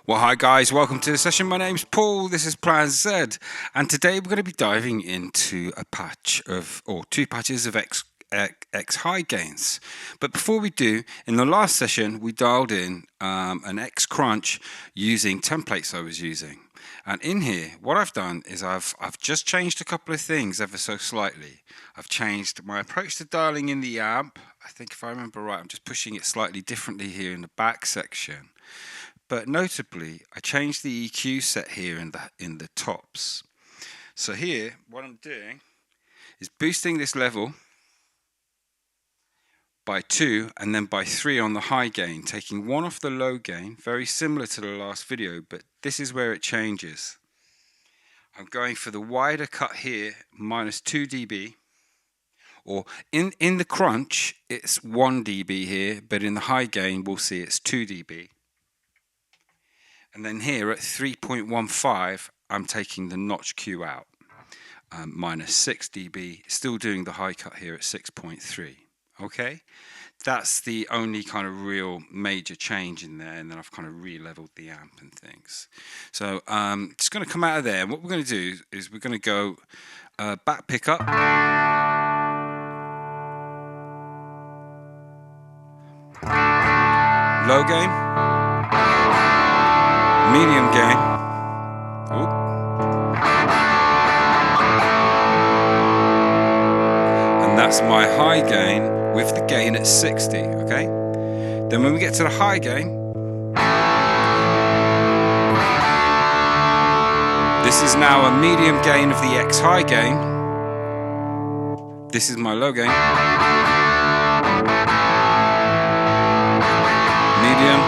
Well, hi guys, welcome to the session. My name's Paul, this is Plan Z, and today we're going to be diving into a patch of, or two patches of X-High Gains. But before we do, in the last session we dialed in an X-Crunch using templates I was using. And in here, what I've done is I've just changed a couple of things ever so slightly. I've changed my approach to dialing in the amp. I think if I remember right, I'm just pushing it slightly differently here in the back section. But notably, I changed the EQ set here in the tops. So here, what I'm doing is boosting this level by 2 and then by 3 on the high gain, taking 1 off the low gain, very similar to the last video, but this is where it changes. I'm going for the wider cut here, minus 2 dB, or in the crunch, it's 1 dB here, but in the high gain, we'll see it's 2 dB. And then here at 3.15, I'm taking the notch Q out, minus 6 dB, still doing the high cut here at 6.3. Okay, that's the only kind of real major change in there, and then I've kind of re-leveled the amp and things. So just going to come out of there, and what we're going to do is we're going to go back pickup, low gain, medium gain, and that's my high gain with the gain at 60, okay? Then when we get to the high gain, this is now a medium gain of the X-High Gain. This is my low gain. Medium.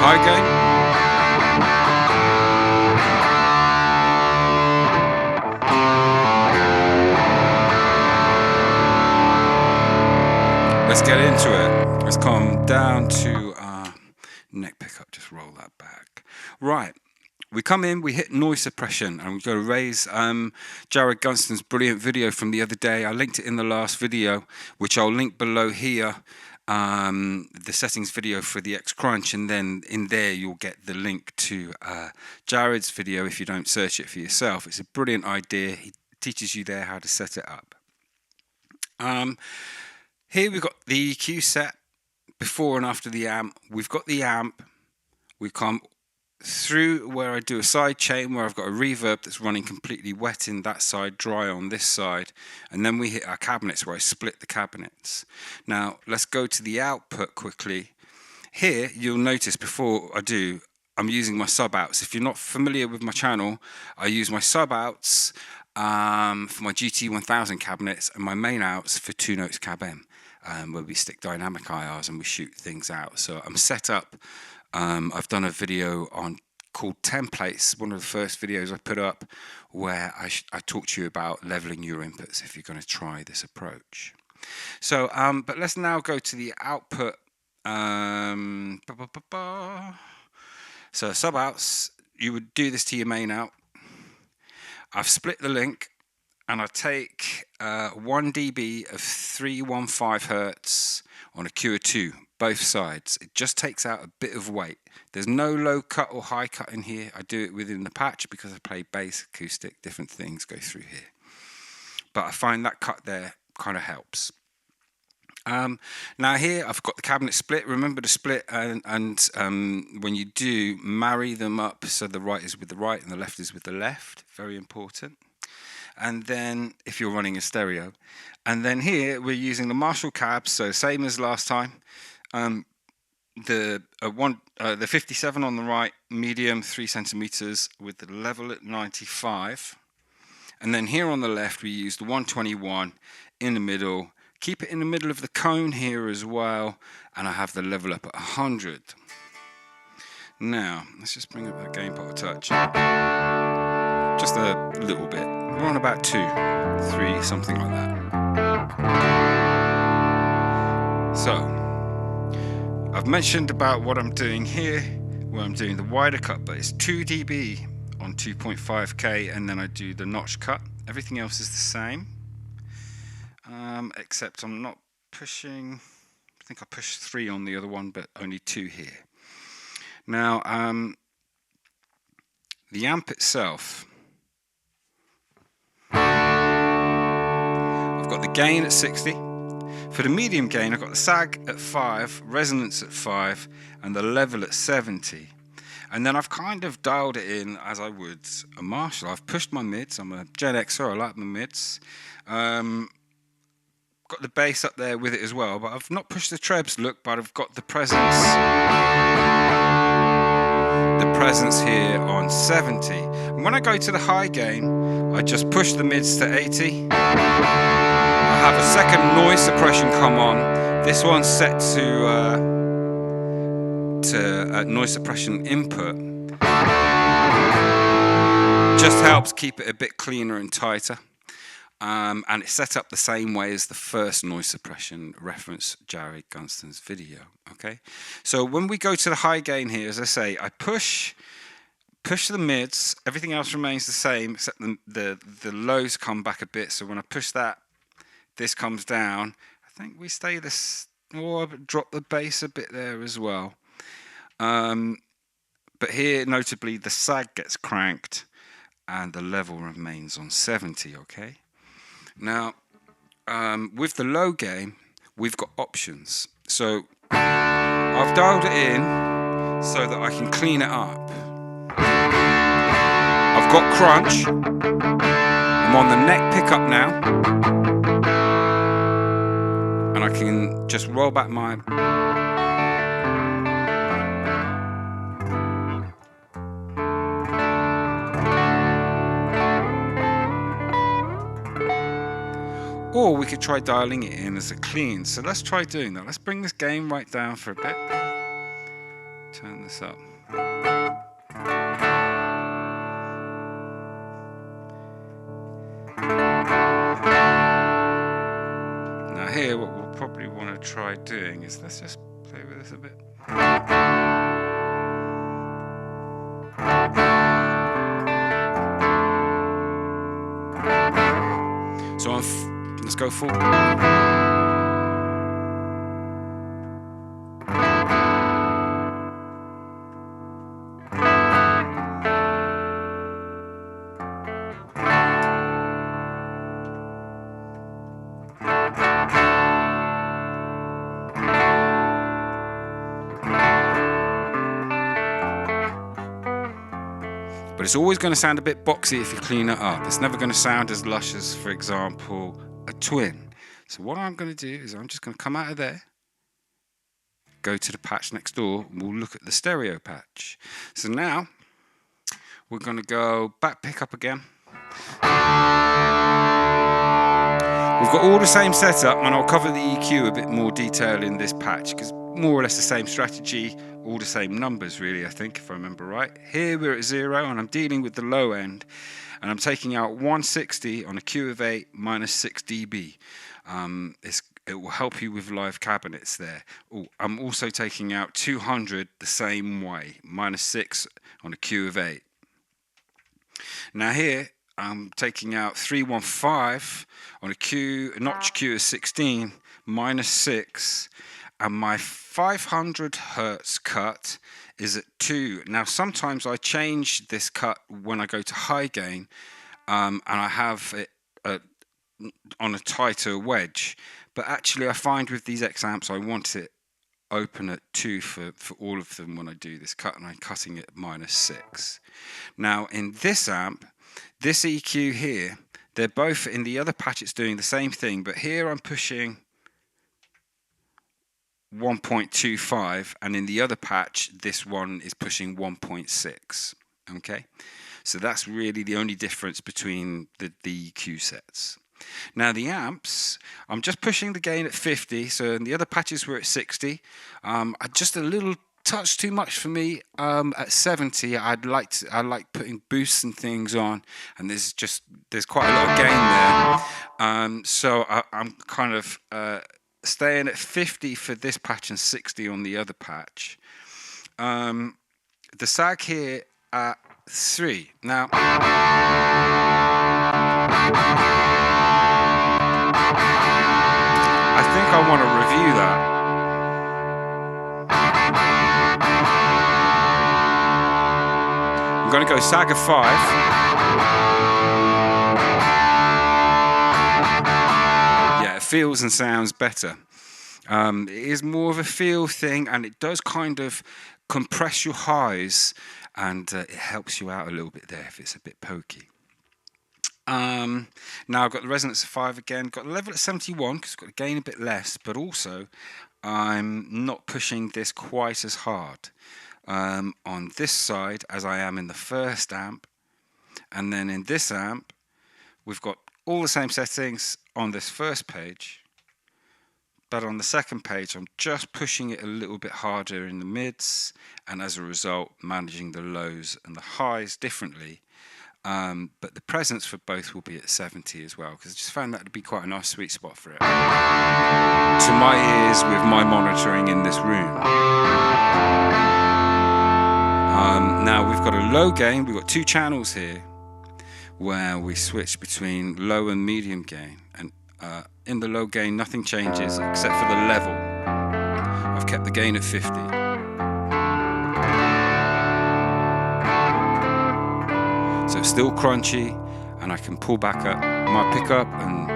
High gain. Let's get into it. Let's come down to neck pickup, just roll that back. Right, we come in, we hit noise suppression, and we've got to raise Jared Gunston's brilliant video from the other day. I linked it in the last video, which I'll link below here. The settings video for the X-Crunch, and then in there you'll get the link to Jared's video if you don't search it for yourself. It's a brilliant idea. He teaches you there how to set it up. Here we've got the EQ set before and after the amp. We've got the amp. We come through where I do a side chain where I've got a reverb that's running completely wet in that side, dry on this side, and then we hit our cabinets where I split the cabinets. Now let's go to the output quickly. Here you'll notice before I do, I'm using my sub outs. If you're not familiar with my channel, I use my sub outs for my GT1000 cabinets and my main outs for 2 notes cab M, where we stick dynamic IRs and we shoot things out. So I'm set up. I've done a video called Templates, one of the first videos I put up, where I talked to you about leveling your inputs if you're going to try this approach. So, but let's now go to the output. So sub outs, you would do this to your main out. I've split the link, and I take 1 dB of 315 Hertz on a Q of 2, both sides. It just takes out a bit of weight. There's no low cut or high cut in here. I do it within the patch because I play bass, acoustic, different things go through here. But I find that cut there kind of helps. Now here I've got the cabinet split. Remember to split, and when you do, marry them up so the right is with the right and the left is with the left. Very important. And then if you're running a stereo, and then here we're using the Marshall cabs, so same as last time. The 57 on the right, medium 3 centimeters with the level at 95, and then here on the left we use the 121 in the middle. Keep it in the middle of the cone here as well, and I have the level up at 100. Now let's just bring up that gain pot a touch, just a little bit. We're on about 2, 3, something like that. So I've mentioned about what I'm doing here, where I'm doing the wider cut, but it's 2 dB on 2.5K, and then I do the notch cut. Everything else is the same, except I'm not pushing. I think I pushed 3 on the other one, but only 2 here. Now, the amp itself, I've got the gain at 60. For the medium gain, I've got the sag at 5, resonance at 5, and the level at 70. And then I've kind of dialed it in as I would a Marshall. I've pushed my mids. I'm a Gen Xer, I like my mids. Got the bass up there with it as well, but I've not pushed the trebs, look, but I've got the presence here on 70. And when I go to the high gain, I just push the mids to 80. I have a second noise suppression come on. This one's set to noise suppression input. Just helps keep it a bit cleaner and tighter. And it's set up the same way as the first noise suppression reference Jared Gunston's video. Okay, so when we go to the high gain here, as I say, I push the mids, everything else remains the same except the lows come back a bit. So when I push that, this comes down. I think we stay this, or drop the bass a bit there as well. But here, notably, the sag gets cranked and the level remains on 70, okay? Now, with the low gain, we've got options. So I've dialed it in so that I can clean it up. I've got crunch. I'm on the neck pickup now. And I can just roll back my... Or we could try dialing it in as a clean. So let's try doing that. Let's bring this gain right down for a bit. Turn this up. Now here, what we'll probably want to try doing is, let's just play with this a bit. So let's go full. But it's always going to sound a bit boxy if you clean it up. It's never going to sound as lush as, for example, a twin. So what I'm going to do is I'm just going to come out of there, go to the patch next door, and we'll look at the stereo patch. So now we're going to go back pickup again. We've got all the same setup, and I'll cover the EQ a bit more detail in this patch because more or less the same strategy, all the same numbers really, I think, if I remember right. Here we're at 0 and I'm dealing with the low end, and I'm taking out 160 on a Q of 8 minus 6 dB. It will help you with live cabinets there. I'm also taking out 200 the same way, minus 6 on a Q of 8. Now here I'm taking out 315 on a notch Q of 16, minus 6, and my 500 Hertz cut is at 2. Now sometimes I change this cut when I go to high gain, and I have it on a tighter wedge, but actually I find with these X amps I want it open at 2 for all of them when I do this cut, and I'm cutting it at minus 6. Now in this amp, this EQ here, they're both in the other patch, it's doing the same thing, but here I'm pushing 1.25, and in the other patch this one is pushing 1.6. okay, so that's really the only difference between the EQ sets. Now the amps, I'm just pushing the gain at 50, so in the other patches we're at 60. Just a little touch too much for me. At 70 I like putting boosts and things on, and there's quite a lot of gain there, so I'm kind of staying at 50 for this patch and 60 on the other patch. The sag here at 3. Now I think I want to review that. I'm going to go Saga 5. Yeah, it feels and sounds better. It is more of a feel thing, and it does kind of compress your highs, and it helps you out a little bit there if it's a bit pokey. Now I've got the resonance of 5 again, got the level at 71 because I've got to gain a bit less, but also I'm not pushing this quite as hard on this side as I am in the first amp. And then in this amp, we've got all the same settings on this first page, but on the second page I'm just pushing it a little bit harder in the mids, and as a result managing the lows and the highs differently. But the presence for both will be at 70 as well, because I just found that to be quite a nice sweet spot for it. To my ears with my monitoring in this room. Now we've got a low gain, we've got 2 channels here where we switch between low and medium gain, and in the low gain nothing changes except for the level. I've kept the gain at 50. So it's still crunchy, and I can pull back up my pickup and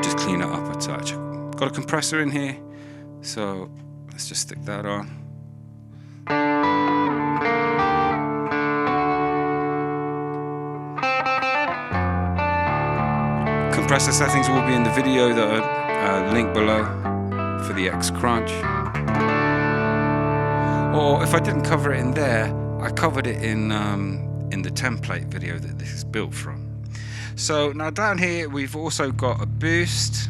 just clean it up a touch. Got a compressor in here, so let's just stick that on. Compressor settings will be in the video that are linked below for the X-Crunch. Or if I didn't cover it in there, I covered it in the template video that this is built from. So now down here we've also got a boost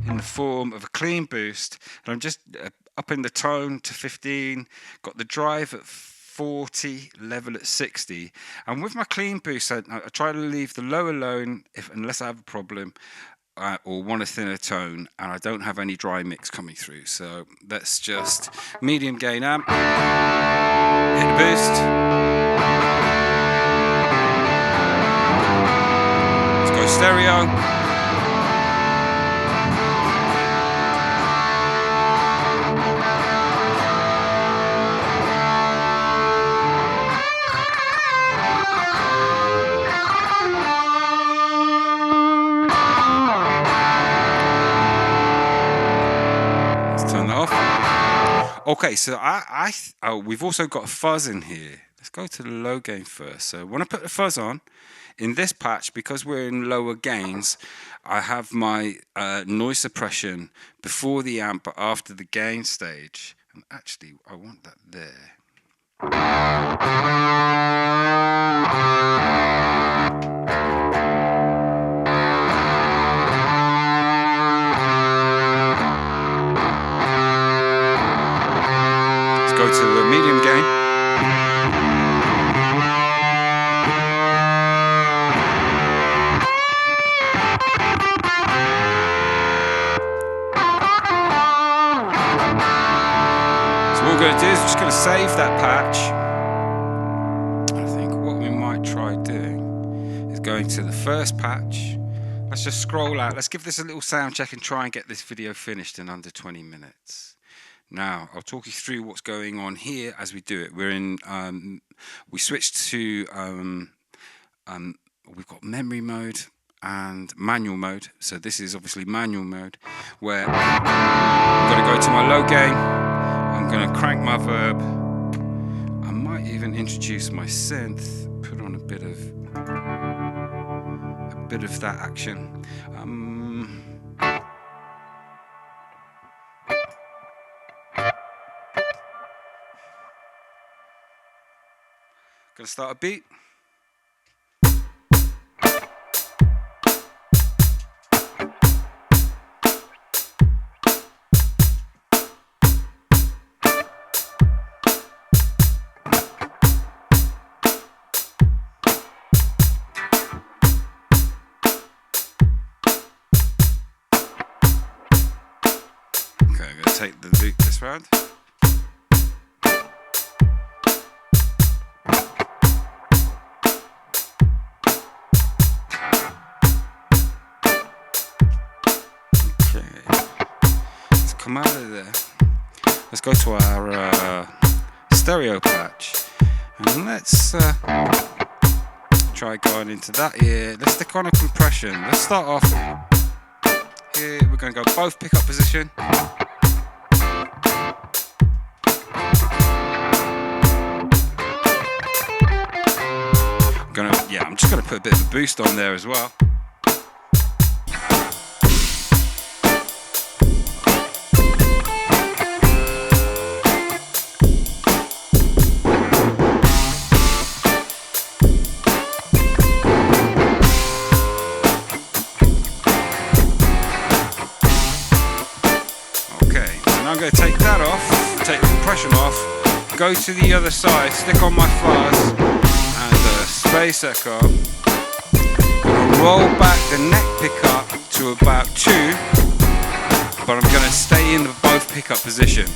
in the form of a clean boost, and I'm just upping the tone to 15, got the drive at 40, level at 60, and with my clean boost I try to leave the low alone unless I have a problem or want a thinner tone and I don't have any dry mix coming through. So that's just medium gain amp, hit the boost, let's go stereo. Okay, so we've also got a fuzz in here. Let's go to the low gain first. So when I put the fuzz on, in this patch, because we're in lower gains, I have my noise suppression before the amp but after the gain stage. And actually, I want that there. Go to the medium gain. So what we're going to do is we're just going to save that patch. I think what we might try doing is going to the first patch. Let's just scroll out. Let's give this a little sound check and try and get this video finished in under 20 minutes. Now, I'll talk you through what's going on here as we do it. We're in, we switched to, we've got memory mode and manual mode. So this is obviously manual mode, where I'm going to go to my low gain. I'm going to crank my verb. I might even introduce my synth, put on a bit of that action. Gonna start a beat. Okay, I'm gonna take the loop this round. Come out of there. Let's go to our stereo patch. And let's try going into that here. Let's stick on a compression. Let's start off here. We're going to go both pickup position. I'm just going to put a bit of a boost on there as well. I'm going to take that off, take the compression off, go to the other side, stick on my fuzz and the space echo. I'm going to roll back the neck pickup to about 2, but I'm going to stay in the both pickup position.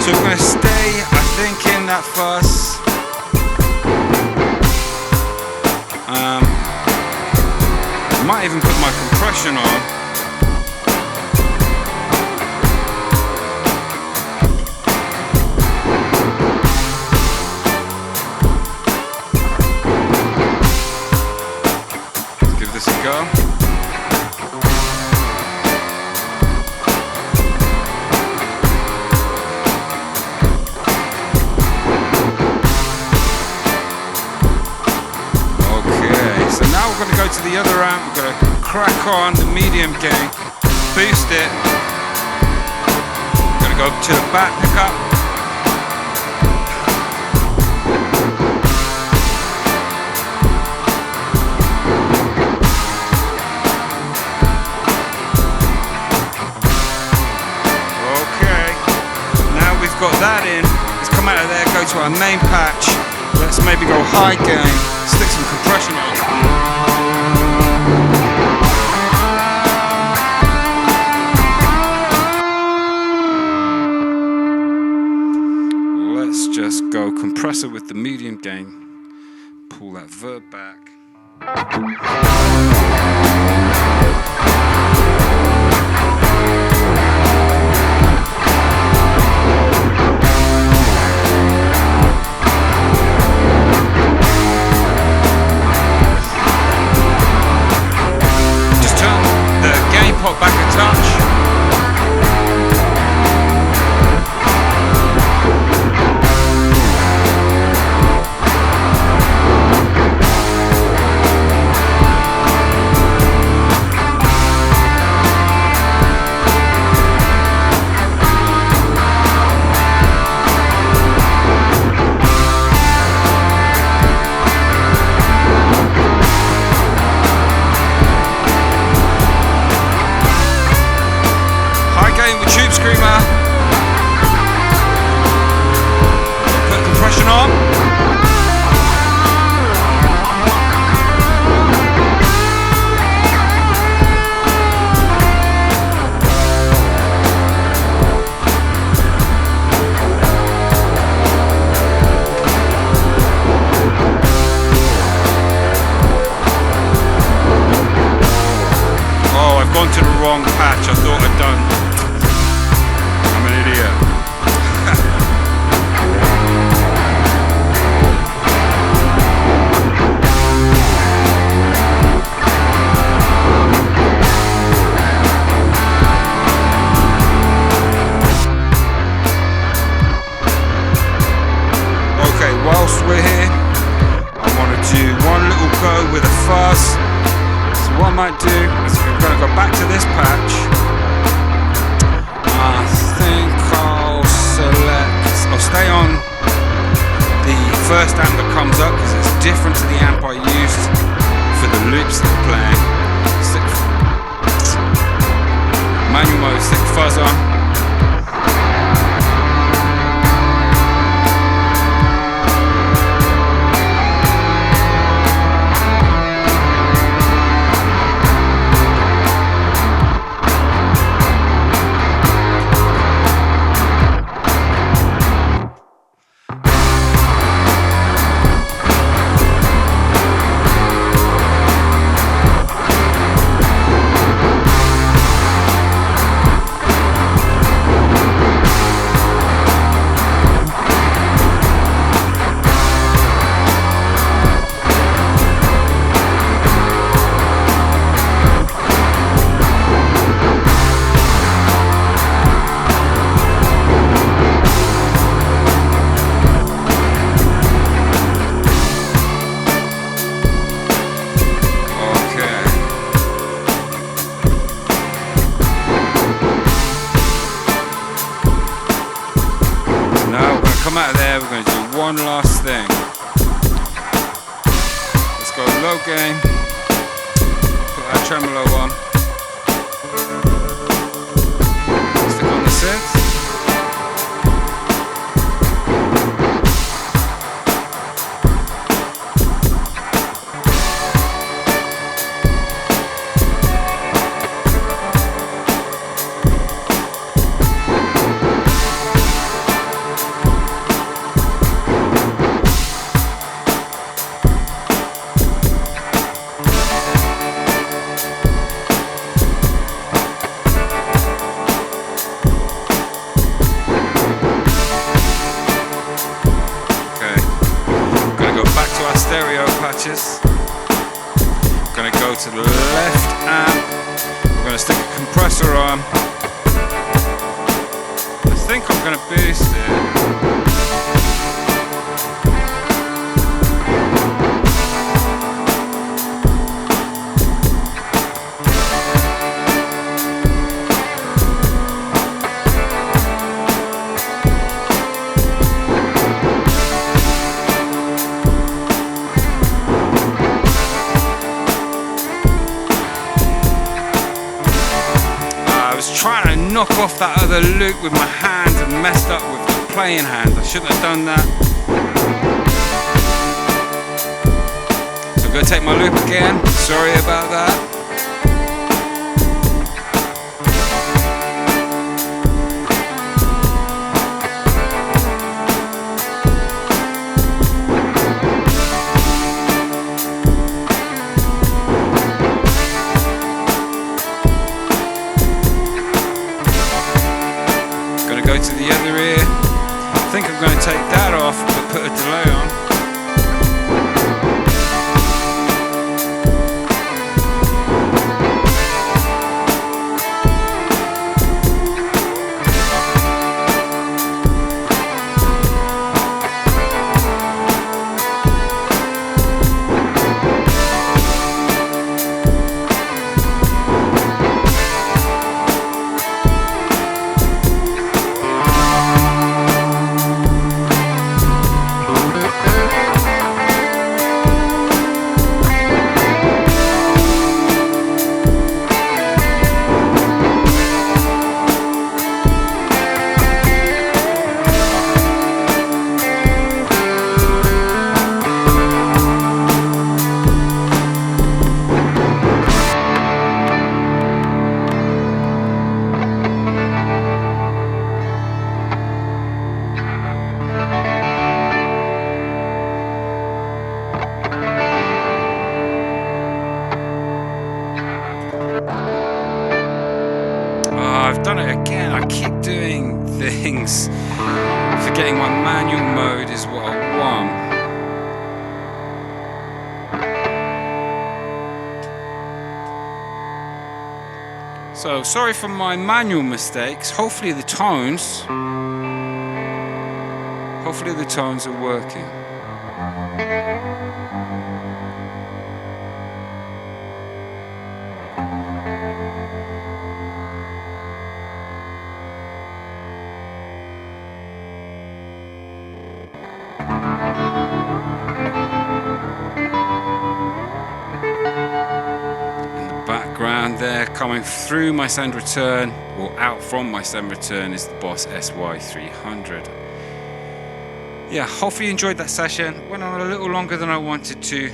So we're going to stay, I think, in that fuzz. Might even put my compression on. Let's give this a go. We're going to go to the other amp, we're going to crack on the medium gain, boost it, we're going to go to the back pickup, okay, now we've got that in, let's come out of there, go to our main patch, let's maybe go high gain, stick some compression on. Let's just go compressor with the medium gain, pull that verb back. Just turn the gain pot back a touch. To the wrong patch, I thought I'd done. I'm an idiot. Okay, whilst we're here, I want to do one little go with a fuzz. What I might do is we're going to go back to this patch. I think I'll stay on the first amp that comes up because it's different to the amp I used for the loops that I'm playing. Manual mode, stick fuzz on. Out of there, we're going to do one last thing. Let's go low gain, put our tremolo on, stick on the synth. Going to go to the left amp. We're going to stick a compressor on. I think I'm going to boost it. Trying to knock off that other loop with my hand and messed up with the playing hand. I shouldn't have done that. So I'm going to take my loop again. Sorry about that. Go to the other ear. I think I'm going to take that off but put a delay on. I've done it again. I keep doing things, forgetting my manual mode is what I want. So sorry for my manual mistakes. Hopefully the tones are working. And there, coming through my send return, or out from my send return, is the Boss SY300. Yeah, hopefully you enjoyed that session. Went on a little longer than I wanted to.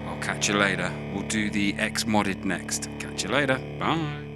I'll catch you later. We'll do the X modded next. Catch you later. Bye.